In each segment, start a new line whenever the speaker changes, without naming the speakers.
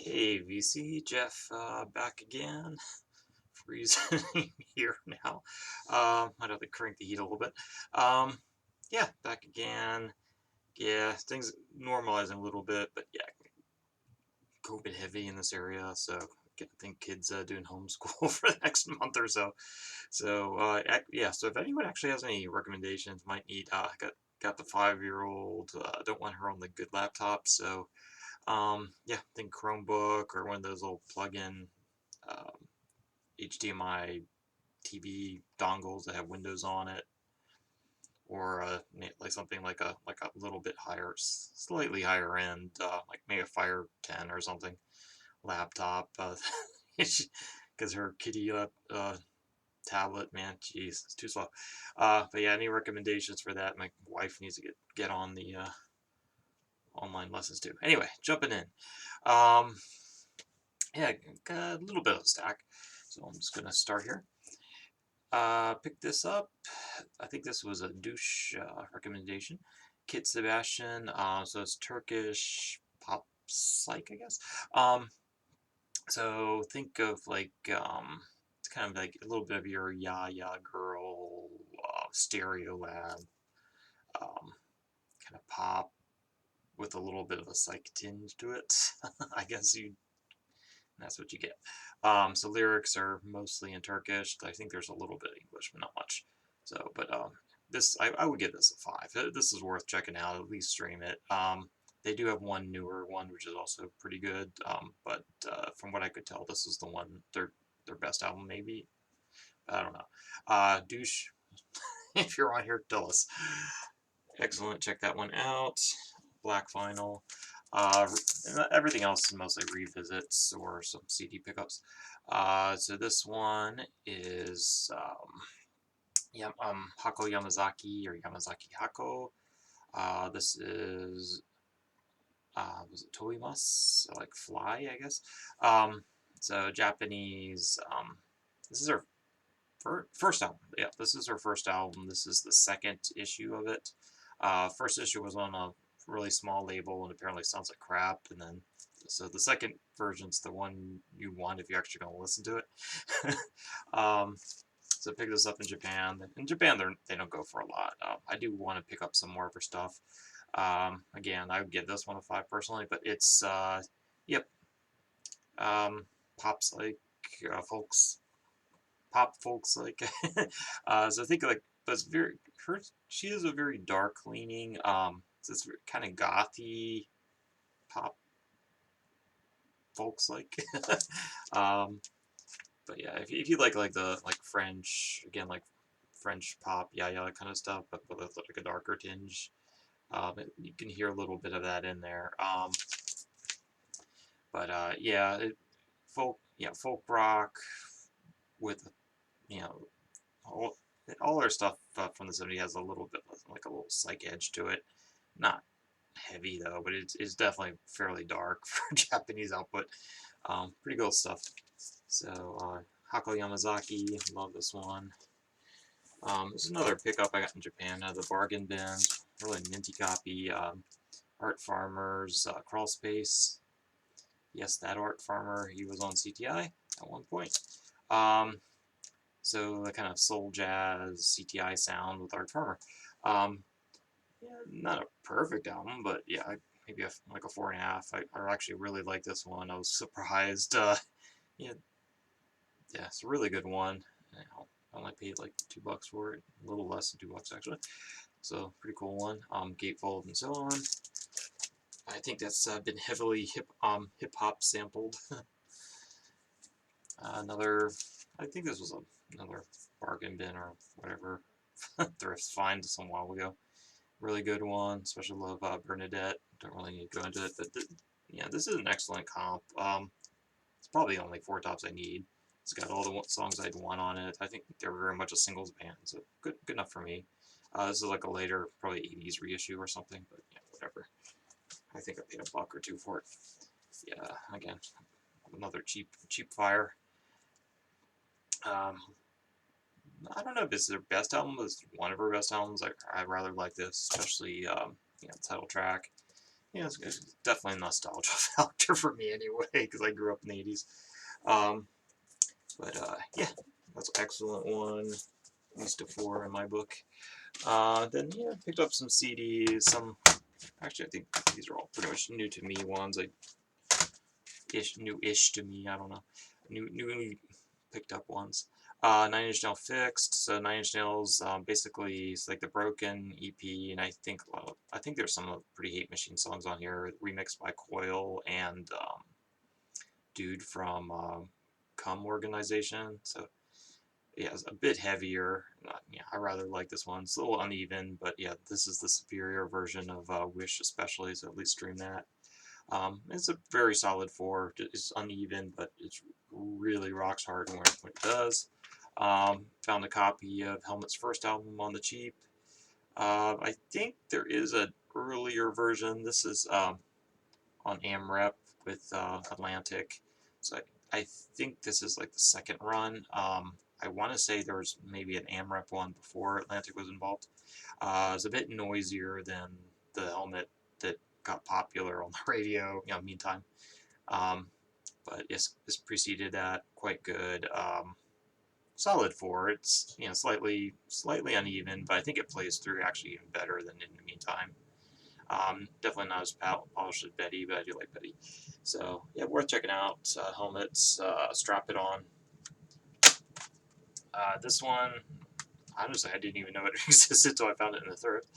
Hey, VC, Jeff, back again. Freezing here now. I'd have to crank the heat a little bit. Um, yeah, back again. Yeah, things normalizing a little bit, but yeah, COVID heavy in this area, so I think kids doing homeschool for the next month or so. So yeah, so if anyone actually has any recommendations, might need got the 5-year-old. Don't want her on the good laptop, so yeah, I think Chromebook or one of those little plug-in um, HDMI TV dongles that have Windows on it, or like something like a little bit higher, slightly higher end, like maybe a Fire 10 or something laptop, because her kitty tablet, man, jeez, it's too slow. But yeah, any recommendations for that? My wife needs to get on the online lessons too. Anyway, jumping in. Um, yeah, got a little bit of a stack, so I'm just gonna start here. Picked this up. I think this was a douche recommendation. Kit Sebastian. So it's Turkish pop psych, I guess. So think of it's kind of like a little bit of your Ya Ya Girl, Stereo Lab, kind of pop with a little bit of a psych tinge to it. I guess that's what you get. So lyrics are mostly in Turkish. I think there's a little bit of English, but not much. So, but this I would give this a 5. This is worth checking out. At least stream it. They do have one newer one, which is also pretty good. But from what I could tell, this is the one their best album, maybe. I don't know. Douche, if you're on here, tell us. Excellent. Check that one out. Black vinyl. Uh, Everything else is mostly revisits or some CD pickups. So this one is Hako Yamazaki or Yamazaki Hako. This is was it Toimas? So like fly, I guess. Um, so Japanese. This is her first album. Yeah, this is her first album. This is the second issue of it. First issue was on a really small label and apparently sounds like crap. And then, so the second version's the one you want if you're actually going to listen to it. So pick this up in Japan. In Japan, they don't go for a lot. I do want to pick up some more of her stuff. Again, I would give this one a 5 personally, but it's, yep, pops like folks pop folks like so I think like but it's very her she is a very dark leaning so it's kind of gothy pop folks like um but yeah if you like the like French again like French pop yeah kind of stuff but with like a darker tinge you can hear a little bit of that in there but yeah folk rock with you know all, all our stuff from the 70s has a little bit like a little psych edge to it. Not heavy though, but it's definitely fairly dark for Japanese output. Pretty cool stuff. So Hako Yamazaki, love this one. This is another pickup I got in Japan out of the bargain bins. Really minty copy. Art Farmer's Crawl Space. Yes, that Art Farmer. He was on CTI at one point. Um, So the kind of soul jazz CTI sound with Art Farmer. Um, yeah, not a perfect album, but yeah, maybe like a 4.5. I actually really like this one. I was surprised. Yeah, yeah, it's a really good one. I only paid like $2 for it, a little less than $2 actually. So pretty cool one. Gatefold and so on. I think that's been heavily hip hop sampled. Another, I think this was another bargain bin or whatever thrift find some while ago. Really good one, especially love Bernadette. Don't really need to go into it, but yeah, this is an excellent comp. It's probably the only Four Tops I need. It's got all the songs I'd want on it. I think they're very much a singles band, so good enough for me. This is like a later, probably 80s reissue or something, but yeah, whatever. I think I paid $1 or 2 for it. Yeah, again, another cheap fire. Um, I don't know if it's their best album, but it's one of her best albums. I rather like this, especially the title track. yeah, it's definitely a nostalgia factor for me anyway, because I grew up in the 80s. Um, yeah, that's an excellent one. At least a 4 in my book. Then yeah, picked up some CDs. Actually, I think these are all pretty much new to me ones. Like new-ish to me. I don't know. Newly picked up ones. Nine Inch Nails Fixed. So Nine Inch Nails basically is like the Broken EP, and I think there's some pretty Hate Machine songs on here, remixed by Coil and dude from Cum Organization. So yeah, it's a bit heavier. Yeah, I rather like this one. It's a little uneven, but yeah, this is the superior version of Wish, especially. So at least stream that. It's a very solid 4. It's uneven, but it's really rocks hard when it does. Found a copy of Helmet's first album on the cheap. I think there is an earlier version. This is on AMREP with Atlantic. So I think this is like the second run. I want to say there was maybe an AMREP one before Atlantic was involved. It's a bit noisier than the Helmet that got popular on the radio, meantime. Um, but it's preceded that, quite good. Solid 4. It's slightly uneven, but I think it plays through actually even better than in the meantime. Definitely not as polished as Betty, but I do like Betty. So yeah, worth checking out. Helmets, Strap It On. This one, honestly, I didn't even know it existed until I found it in the thrift.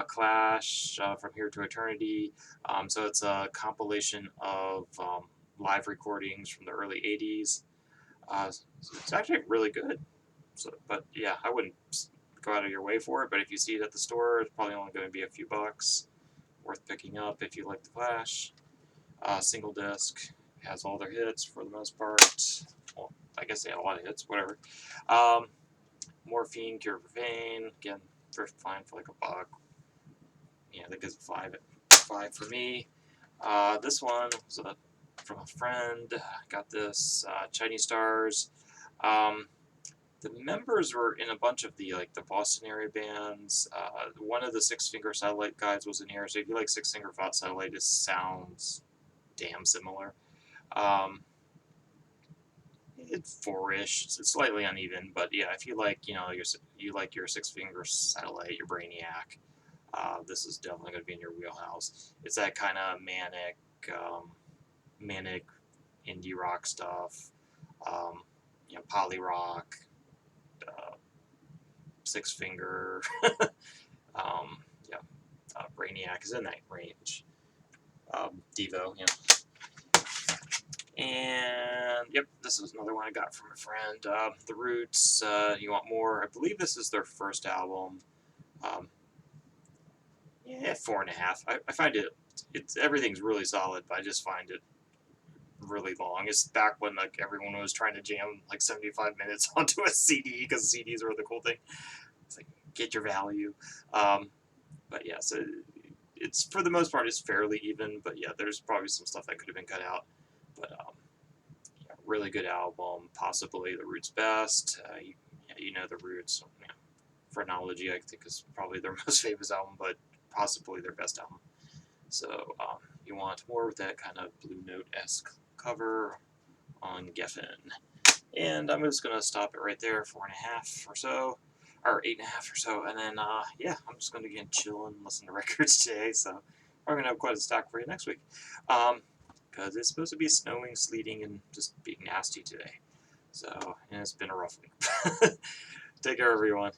Clash, From Here to Eternity. So it's a compilation of live recordings from the early 80s. So it's actually really good. So, but yeah, I wouldn't go out of your way for it, but if you see it at the store, it's probably only going to be a few bucks. Worth picking up if you like the Clash. Single disc, has all their hits for the most part. Well, I guess they had a lot of hits, whatever. Morphine, Cure for Pain, again, thrift fine for like a buck. Yeah, that gives a 5 for me. This one was from a friend. Got this Chinese Stars. The members were in a bunch of the Boston area bands. One of the Six Finger Satellite guys was in here, so if you like Six Finger Satellite, it sounds damn similar. It's 4-ish. It's slightly uneven, but yeah, if you like, you like your Six Finger Satellite, your Brainiac, this is definitely going to be in your wheelhouse. It's that kind of manic indie rock stuff, poly rock, Six Finger, yeah, Brainiac is in that range. Devo, And yep, this is another one I got from a friend. The Roots, You Want More? I believe this is their first album. Yeah, 4.5. I find everything's really solid, but I just find it really long. It's back when everyone was trying to jam 75 minutes onto a CD because CDs were the cool thing. It's like, get your value. But yeah, so it's for the most part it's fairly even, but yeah, there's probably some stuff that could have been cut out. But yeah, really good album, possibly the Roots' best. You know the Roots. Phrenology, I think, is probably their most famous album, but possibly their best album. So you want more with that kind of Blue Note-esque cover on Geffen. And I'm just going to stop it right there, 4.5 or so, or 8.5 or so, and then, yeah, I'm just going to again chill and listen to records today, so I'm going to have quite a stack for you next week, because it's supposed to be snowing, sleeting, and just being nasty today, so, and it's been a rough week. Take care, everyone.